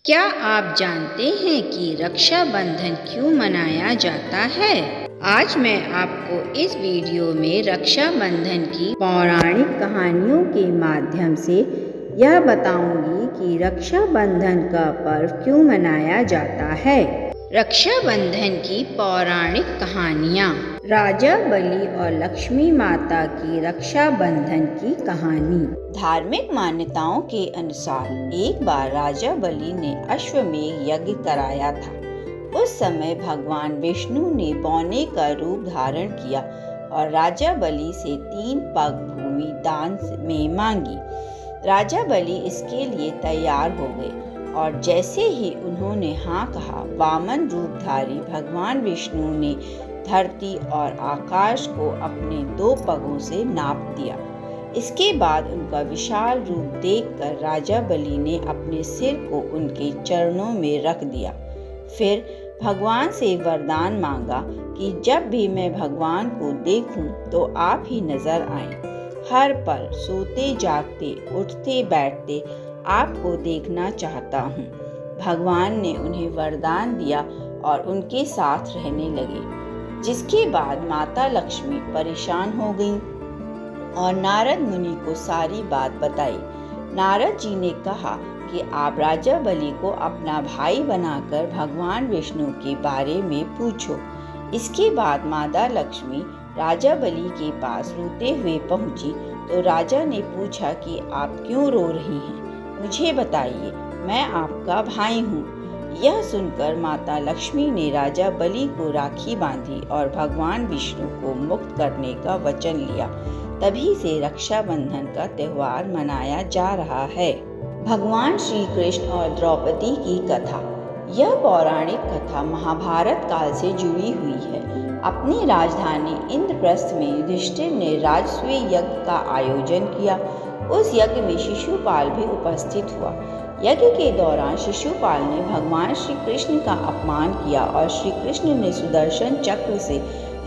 क्या आप जानते हैं कि रक्षाबंधन क्यों मनाया जाता है? आज मैं आपको इस वीडियो में रक्षाबंधन की पौराणिक कहानियों के माध्यम से यह बताऊंगी कि रक्षाबंधन का पर्व क्यों मनाया जाता है। रक्षाबंधन की पौराणिक कहानियाँ। राजा बलि और लक्ष्मी माता की रक्षाबंधन की कहानी। धार्मिक मान्यताओं के अनुसार एक बार राजा बलि ने अश्वमेध यज्ञ कराया था। उस समय भगवान विष्णु ने बौने का रूप धारण किया और राजा बलि से 3 पग भूमि दान में मांगी। राजा बलि इसके लिए तैयार हो गए और जैसे ही उन्होंने हाँ कहा, वामन रूपधारी भगवान विष्णु ने धरती और आकाश को अपने 2 पगों से नाप दिया। इसके बाद उनका विशाल रूप देखकर राजा बलि ने अपने सिर को उनके चरणों में रख दिया। फिर भगवान से वरदान मांगा कि जब भी मैं भगवान को देखूं तो आप ही नजर आएं। हर पल सोते जागते उठते बैठते आपको देखना चाहता हूँ। भगवान ने उन्हें वरदान दिया और उनके साथ रहने लगे। जिसके बाद माता लक्ष्मी परेशान हो गईं और नारद मुनि को सारी बात बताई। नारद जी ने कहा कि आप राजा बलि को अपना भाई बनाकर भगवान विष्णु के बारे में पूछो। इसके बाद माता लक्ष्मी राजा बलि के पास रोते हुए पहुंची तो राजा ने पूछा कि आप क्यों रो रही हैं? मुझे बताइए, मैं आपका भाई हूँ। यह सुनकर माता लक्ष्मी ने राजा बलि को राखी बांधी और भगवान विष्णु को मुक्त करने का वचन लिया। तभी से रक्षाबंधन का त्योहार मनाया जा रहा है। भगवान श्री कृष्ण और द्रौपदी की कथा। यह पौराणिक कथा महाभारत काल से जुड़ी हुई है। अपनी राजधानी इंद्रप्रस्थ में युधिष्ठिर ने राजसूय यज्ञ का आयोजन किया। उस यज्ञ में शिशुपाल भी उपस्थित हुआ। यज्ञ के दौरान शिशुपाल ने भगवान श्री कृष्ण का अपमान किया और श्री कृष्ण ने सुदर्शन चक्र से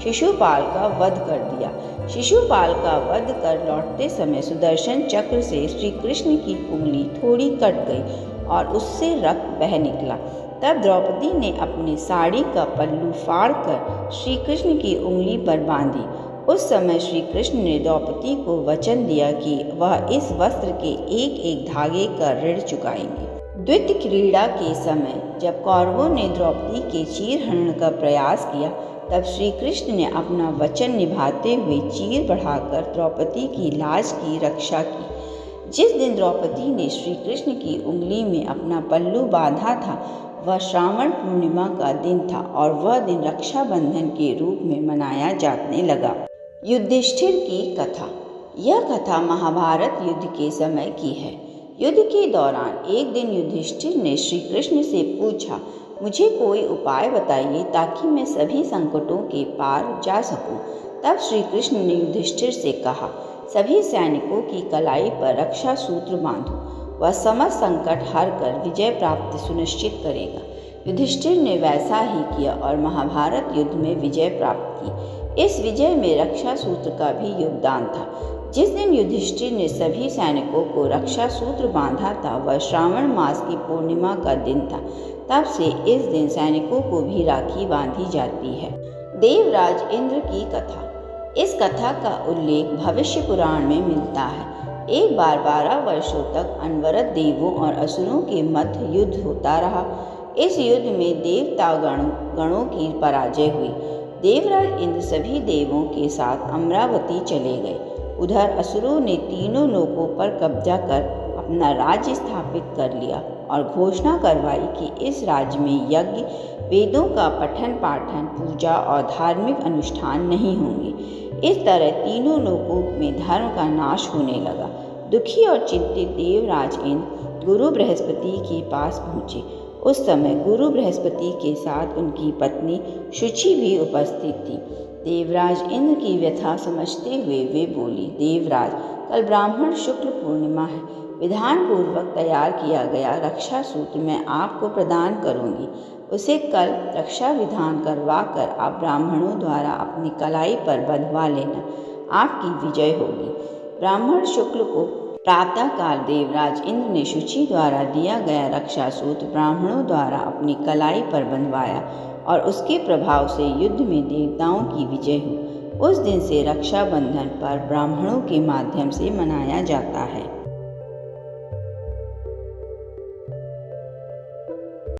शिशुपाल का वध कर दिया। शिशुपाल का वध कर लौटते समय सुदर्शन चक्र से श्री कृष्ण की उंगली थोड़ी कट गई और उससे रक्त बह निकला। तब द्रौपदी ने अपनी साड़ी का पल्लू फाड़कर श्री कृष्ण की उंगली पर बांधी। उस समय श्री कृष्ण ने द्रौपदी को वचन दिया कि वह इस वस्त्र के एक एक धागे का ऋण चुकाएंगे। द्वितीय क्रीड़ा के समय जब कौरवों ने द्रौपदी के चीरहरण का प्रयास किया, तब श्री कृष्ण ने अपना वचन निभाते हुए चीर बढ़ाकर द्रौपदी की लाज की रक्षा की। जिस दिन द्रौपदी ने श्री कृष्ण की उंगली में अपना पल्लू बांधा था, वह श्रावण पूर्णिमा का दिन था और वह दिन रक्षाबंधन के रूप में मनाया जाने लगा। युधिष्ठिर की कथा। यह कथा महाभारत युद्ध के समय की है। युद्ध के दौरान एक दिन युधिष्ठिर ने श्री कृष्ण से पूछा, मुझे कोई उपाय बताइए ताकि मैं सभी संकटों के पार जा सकूं। तब श्री कृष्ण ने युधिष्ठिर से कहा, सभी सैनिकों की कलाई पर रक्षा सूत्र बांधो। वह समस्त संकट हर कर विजय प्राप्ति सुनिश्चित करेगा। युधिष्ठिर ने वैसा ही किया और महाभारत युद्ध में विजय प्राप्त की। इस विजय में रक्षा सूत्र का भी योगदान था। जिस दिन युधिष्ठिर ने सभी सैनिकों को रक्षा सूत्र बांधा था, वह श्रावण मास की पूर्णिमा का दिन था। तब से इस दिन सैनिकों को भी राखी बांधी जाती है। देवराज इंद्र की कथा। इस कथा का उल्लेख भविष्य पुराण में मिलता है। एक बार 12 वर्षों तक अनवरत देवों और असुरों के मध्य युद्ध होता रहा। इस युद्ध में देवता गणों की पराजय हुई। देवराज इंद्र सभी देवों के साथ अमरावती चले गए। उधर असुरों ने तीनों लोकों पर कब्जा कर अपना राज्य स्थापित कर लिया और घोषणा करवाई कि इस राज्य में यज्ञ, वेदों का पठन पाठन, पूजा और धार्मिक अनुष्ठान नहीं होंगे। इस तरह तीनों लोकों में धर्म का नाश होने लगा। दुखी और चिंतित देवराज इंद्र गुरु बृहस्पति के पास पहुँचे। उस समय गुरु बृहस्पति के साथ उनकी पत्नी शुचि भी उपस्थित थी। देवराज इंद्र की व्यथा समझते हुए वे बोली, देवराज, कल ब्राह्मण शुक्ल पूर्णिमा है। विधान पूर्वक तैयार किया गया रक्षा सूत्र मैं आपको प्रदान करूंगी। उसे कल रक्षा विधान करवा कर आप ब्राह्मणों द्वारा अपनी कलाई पर बंधवा लेना। आपकी विजय होगी। ब्राह्मण शुक्ल को प्रातःकाल देवराज इंद्र ने शुचि द्वारा दिया गया रक्षा सूत्र ब्राह्मणों द्वारा अपनी कलाई पर बंधवाया और उसके प्रभाव से युद्ध में देवताओं की विजय हुई। उस दिन से रक्षाबंधन पर ब्राह्मणों के माध्यम से मनाया जाता है।